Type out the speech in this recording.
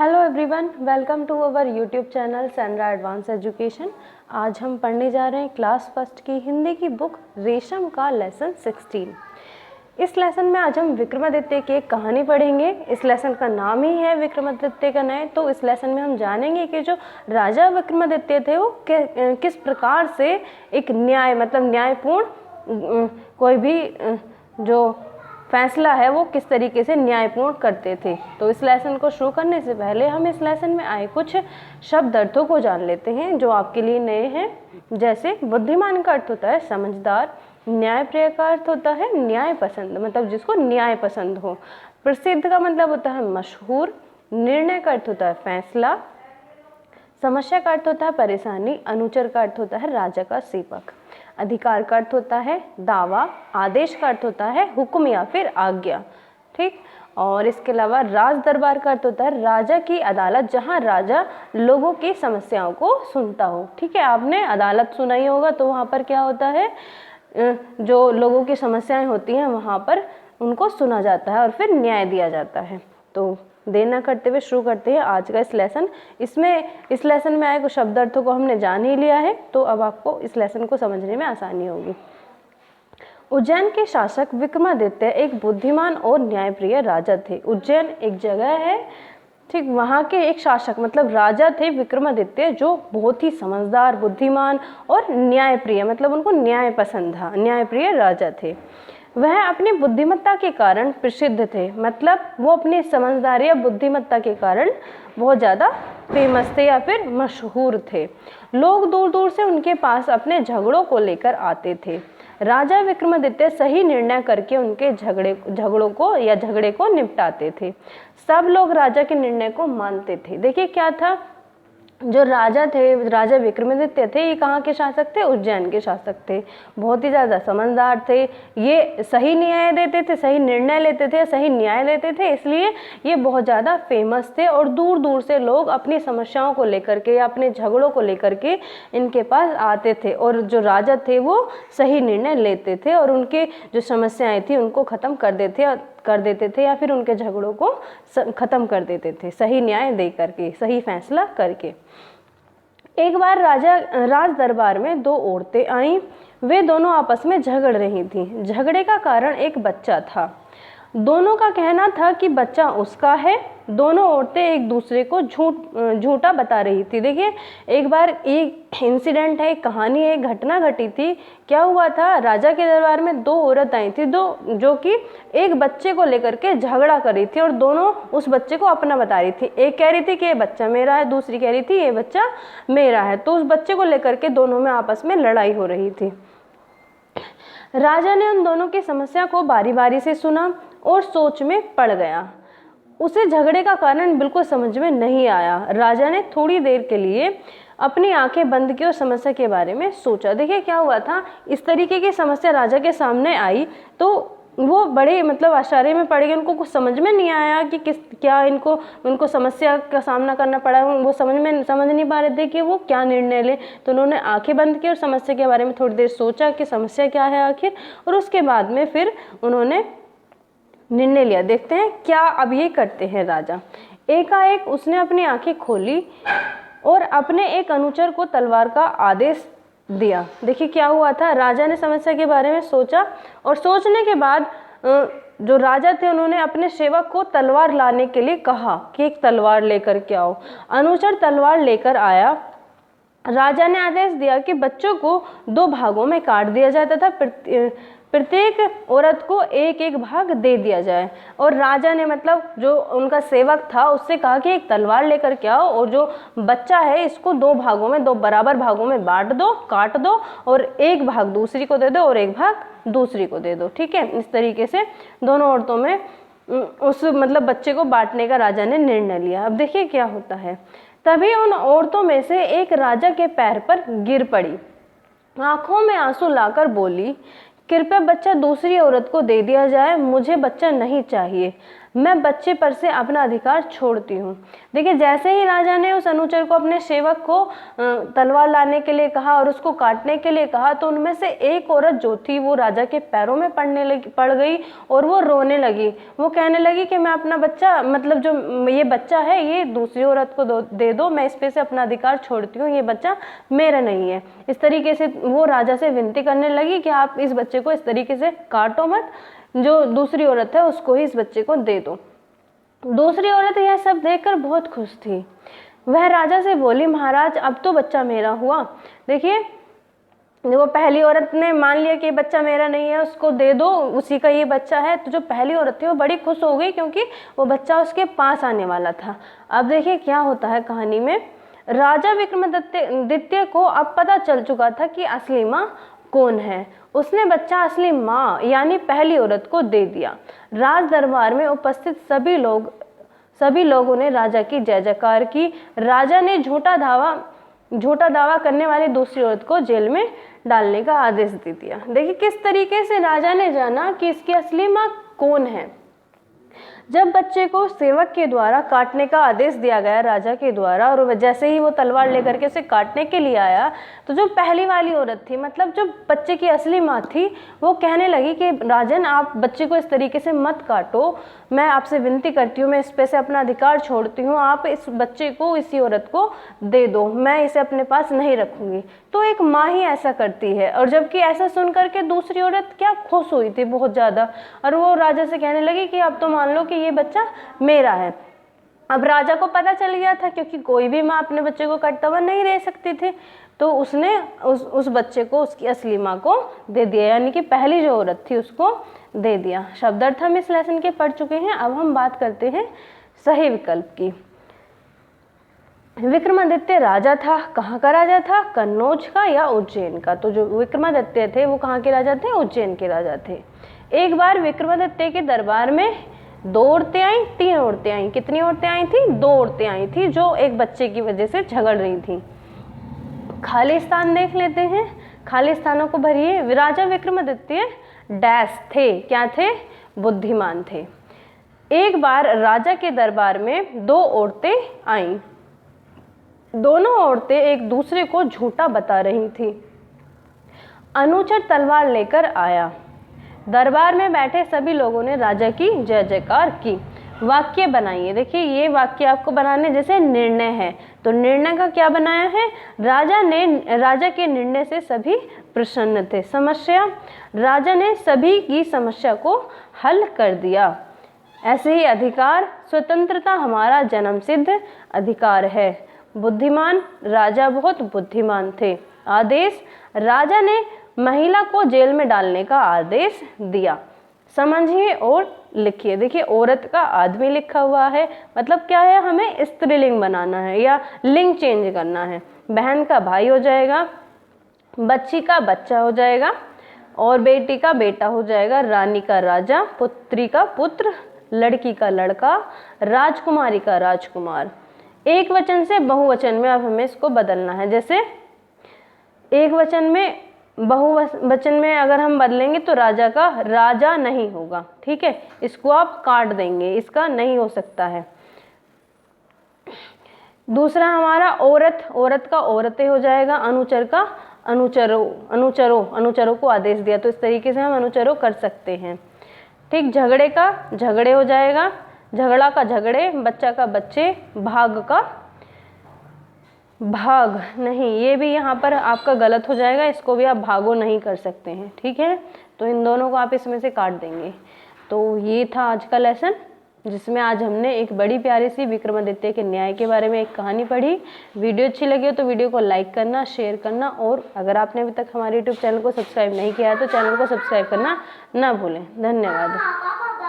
Hello everyone, welcome to our YouTube channel Sandra advance education. आज हम पढ़ने जा रहे हैं क्लास फर्स्ट की हिंदी की बुक रेशम का लेसन 16। इस लेसन में आज हम विक्रमादित्य की एक कहानी पढ़ेंगे। इस लेसन का नाम ही है विक्रमादित्य का न्याय। तो इस लेसन में हम जानेंगे कि जो राजा विक्रमादित्य थे वो किस प्रकार से एक न्याय मतलब न्यायपूर्ण कोई भी जो फैसला है वो किस तरीके से न्यायपूर्ण करते थे। तो इस लेसन को शुरू करने से पहले हम इस लेसन में आए कुछ शब्द अर्थों को जान लेते हैं जो आपके लिए नए हैं। जैसे बुद्धिमान का अर्थ होता है समझदार, न्यायप्रिय का अर्थ होता है न्याय पसंद मतलब जिसको न्याय पसंद हो, प्रसिद्ध का मतलब होता है मशहूर, निर्णय का अर्थ होता है फैसला, समस्या का अर्थ होता है परेशानी, अनुचर का अर्थ होता है राजा का सेवक, अधिकार का अर्थ होता है दावा, आदेश का अर्थ होता है हुक्म या फिर आज्ञा। ठीक। और इसके अलावा राज दरबार का अर्थ होता है राजा की अदालत जहां राजा लोगों की समस्याओं को सुनता हो। ठीक है, आपने अदालत सुना ही होगा। तो वहां पर क्या होता है, जो लोगों की समस्याएं होती हैं वहां पर उनको सुना जाता है और फिर न्याय दिया जाता है। तो देर न करते हुए शुरू करते हैं आज का इस लेसन। इस लेसन में आए कुछ शब्द अर्थों को हमने जान ही लिया है, तो अब आपको इस लेसन को समझने में आसानी होगी। उज्जैन के शासक विक्रमादित्य एक बुद्धिमान और न्यायप्रिय राजा थे। उज्जैन एक जगह है, ठीक, वहाँ के एक शासक मतलब राजा थे विक्रमादित्य जो बहुत ही समझदार, बुद्धिमान और न्यायप्रिय मतलब उनको न्याय पसंद था, न्यायप्रिय राजा थे। वह अपनी बुद्धिमत्ता के कारण प्रसिद्ध थे मतलब वो अपनी समझदारी या बुद्धिमत्ता के कारण बहुत ज़्यादा फेमस थे या फिर मशहूर थे। लोग दूर दूर से उनके पास अपने झगड़ों को लेकर आते थे। राजा विक्रमादित्य सही निर्णय करके उनके झगड़े को निपटाते थे। सब लोग राजा के निर्णय को मानते थे। देखिए क्या था, जो राजा थे, राजा विक्रमादित्य थे, ये कहाँ के शासक थे? उज्जैन के शासक थे। बहुत ही ज़्यादा समझदार थे, ये सही न्याय देते थे, सही निर्णय लेते थे, सही न्याय लेते थे, इसलिए ये बहुत ज़्यादा फेमस थे और दूर दूर से लोग अपनी समस्याओं को लेकर के या अपने झगड़ों को लेकर के इनके पास आते थे। और जो राजा थे वो सही निर्णय लेते थे और उनके जो समस्याएं थी उनको ख़त्म कर देते थे या फिर उनके झगड़ों को ख़त्म कर देते थे सही न्याय दे करके, सही फैसला करके। एक बार राज दरबार में दो औरतें आईं। वे दोनों आपस में झगड़ रही थीं। झगड़े का कारण एक बच्चा था। दोनों का कहना था कि बच्चा उसका है। दोनों औरतें एक दूसरे को झूठा बता रही थी। देखिए, एक बार एक इंसिडेंट है, एक कहानी है, एक घटना घटी थी। क्या हुआ था, राजा के दरबार में दो औरत आई थी जो कि एक बच्चे को लेकर के झगड़ा कर रही थी और दोनों उस बच्चे को अपना बता रही थी। एक कह रही थी कि ये बच्चा मेरा है, दूसरी कह रही थी ये बच्चा मेरा है। तो उस बच्चे को लेकर के दोनों में आपस में लड़ाई हो रही थी। राजा ने उन दोनों की समस्या को बारी बारी से सुना और सोच में पड़ गया। उसे झगड़े का कारण बिल्कुल समझ में नहीं आया। राजा ने थोड़ी देर के लिए अपनी आंखें बंद की और समस्या के बारे में सोचा। देखिए क्या हुआ था, इस तरीके की समस्या राजा के सामने आई तो वो बड़े मतलब आश्चर्य में पड़ गए। उनको कुछ समझ में नहीं आया कि क्या उनको समस्या का सामना करना पड़ा। वो समझ नहीं पा रहे थे कि वो क्या निर्णय लें। तो उन्होंने आंखें बंद की और समस्या के बारे में थोड़ी देर सोचा कि समस्या क्या है आखिर, और उसके बाद में फिर उन्होंने निर्णय लिया। देखते हैं क्या अब ये करते हैं राजा। एकाएक उसने अपनी आंखें खोली और अपने एक अनुचर को तलवार का आदेश दिया। देखिए क्या हुआ था, राजा ने समस्या के बारे में सोचा और सोचने के बाद जो राजा थे उन्होंने अपने सेवक को तलवार लाने के लिए कहा कि एक तलवार लेकर के आओ। अनुचर तलवार लेकर आया। राजा ने आदेश दिया कि बच्चों को दो भागों में काट दिया जाए तथा प्रत्येक औरत को एक एक भाग दे दिया जाए। और राजा ने मतलब जो उनका सेवक था उससे कहा कि एक तलवार लेकर के आओ और जो बच्चा है इसको दो भागों में, दो बराबर भागों में बांट दो, काट दो, और एक भाग दूसरी को दे दो और एक भाग दूसरी को दे दो। ठीक है, इस तरीके से दोनों औरतों में उस मतलब बच्चे को बांटने का राजा ने निर्णय लिया। अब देखिए क्या होता है, तभी उन औरतों में से एक राजा के पैर पर गिर पड़ी, आंखों में आंसू लाकर बोली, कृपया बच्चा दूसरी औरत को दे दिया जाए, मुझे बच्चा नहीं चाहिए। मैं बच्चे पर से अपना अधिकार छोड़ती हूँ। देखिए, जैसे ही राजा ने उस अनुचर को, अपने सेवक को तलवार लाने के लिए कहा और उसको काटने के लिए कहा, तो उनमें से एक औरत जो थी वो राजा के पैरों में पड़ गई और वो रोने लगी। वो कहने लगी कि मैं अपना बच्चा, मतलब जो ये बच्चा है ये दूसरी औरत को दे दो, मैं इस पे से अपना अधिकार छोड़ती हूँ, ये बच्चा मेरा नहीं है। इस तरीके से वो राजा से विनती करने लगी कि आप इस बच्चे को इस तरीके से काटो मत, जो दूसरी औरत है उसको ही इस बच्चे को दे दो। दूसरी औरत यह सब देखकर बहुत खुश थी। वह राजा से बोली, महाराज अब तो बच्चा मेरा हुआ। देखिए, वो पहली औरत ने मान लिया कि बच्चा मेरा नहीं है, उसको दे दो, उसी का ये बच्चा है। तो जो पहली औरत थी वो बड़ी खुश हो गई क्योंकि वो बच्चा उसके पास आने वाला था। अब देखिए क्या होता है कहानी में। राजा विक्रमादित्य को अब पता चल चुका था कि असली माँ कौन है। उसने बच्चा असली माँ यानी पहली औरत को दे दिया। राज दरबार में उपस्थित सभी लोगों ने राजा की जय जयकार की। राजा ने झूठा दावा करने वाली दूसरी औरत को जेल में डालने का आदेश दे दिया। देखिए किस तरीके से राजा ने जाना कि इसकी असली माँ कौन है। जब बच्चे को सेवक के द्वारा काटने का आदेश दिया गया राजा के द्वारा, और जैसे ही वो तलवार लेकर के उसे काटने के लिए आया, तो जो पहली वाली औरत थी, मतलब जो बच्चे की असली माँ थी, वो कहने लगी कि राजन आप बच्चे को इस तरीके से मत काटो, मैं आपसे विनती करती हूँ, मैं इस पे से अपना अधिकार छोड़ती हूँ, आप इस बच्चे को इसी औरत को दे दो, मैं इसे अपने पास नहीं रखूँगी। तो एक माँ ही ऐसा करती है। और जबकि ऐसा सुन करके दूसरी औरत क्या खुश हुई थी बहुत ज़्यादा, और वो राजा से कहने लगी कि अब तो मान लो कि ये बच्चा मेरा है। अब राजा को पता चल गया था, क्योंकि कोई भी माँ अपने बच्चे को कटता हुआ नहीं रह सकती थी, तो उसने उस बच्चे को उसकी असली माँ को दे दिया, यानी कि पहली जो औरत थी उसको दे दिया। शब्दार्थ हम इस लेसन के पढ़ चुके हैं। अब हम बात करते हैं सही विकल्प की। विक्रमादित्य राजा था, कहाँ का राजा था, कन्नौज का या उज्जैन का। तो जो विक्रमादित्य थे वो कहाँ के राजा थे, उज्जैन के राजा थे। एक बार विक्रमादित्य के दरबार में 2 औरतें आई, 3 औरतें आई। कितनी औरतें आई थी? 2 औरतें आई थी, जो एक बच्चे की वजह से झगड़ रही थी। खाली स्थान देख लेते हैं, खाली स्थानों को भरिए। राजा विक्रमादित्य डैश थे, क्या थे? बुद्धिमान थे। एक बार राजा के दरबार में 2 औरतें आईं। दोनों औरतें एक दूसरे को झूठा बता रही थी। अनुचर तलवार लेकर आया। दरबार में बैठे सभी लोगों ने राजा की जय जयकार की। वाक्य बनाइए। देखिए ये वाक्य आपको बनाने जैसे निर्णय है, तो निर्णय का क्या बनाया है? राजा के निर्णय से सभी प्रसन्न थे। समस्या, राजा ने सभी की समस्या को हल कर दिया। ऐसे ही अधिकार, स्वतंत्रता हमारा जन्मसिद्ध अधिकार है। बुद्धिमान, राजा बहुत बुद्धिमान थे। आदेश, राजा ने महिला को जेल में डालने का आदेश दिया। समझिए और लिखिए। देखिए औरत का आदमी लिखा हुआ है, मतलब क्या है, हमें स्त्रीलिंग बनाना है या लिंग चेंज करना है। बहन का भाई हो जाएगा, बच्ची का बच्चा हो जाएगा, और बेटी का बेटा हो जाएगा। रानी का राजा, पुत्री का पुत्र, लड़की का लड़का, राजकुमारी का राजकुमार। एक वचन से बहुवचन में अब हमें इसको बदलना है। जैसे एक वचन में बहुवचन में अगर हम बदलेंगे तो राजा का राजा नहीं होगा, ठीक है, इसको आप काट देंगे, इसका नहीं हो सकता है। दूसरा हमारा औरत, औरत का औरतें हो जाएगा। अनुचर का अनुचरों को आदेश दिया, तो इस तरीके से हम अनुचरों कर सकते हैं, ठीक। झगड़े का झगड़े हो जाएगा, झगड़ा का झगड़े, बच्चा का बच्चे, भाग का भाग नहीं, ये भी यहाँ पर आपका गलत हो जाएगा, इसको भी आप भागो नहीं कर सकते हैं, ठीक है। तो इन दोनों को आप इसमें से काट देंगे। तो ये था आज का लेसन, जिसमें आज हमने एक बड़ी प्यारी सी विक्रमादित्य के न्याय के बारे में एक कहानी पढ़ी। वीडियो अच्छी लगी हो तो वीडियो को लाइक करना, शेयर करना, और अगर आपने अभी तक हमारे यूट्यूब चैनल को सब्सक्राइब नहीं किया है तो चैनल को सब्सक्राइब करना ना भूलें। धन्यवाद।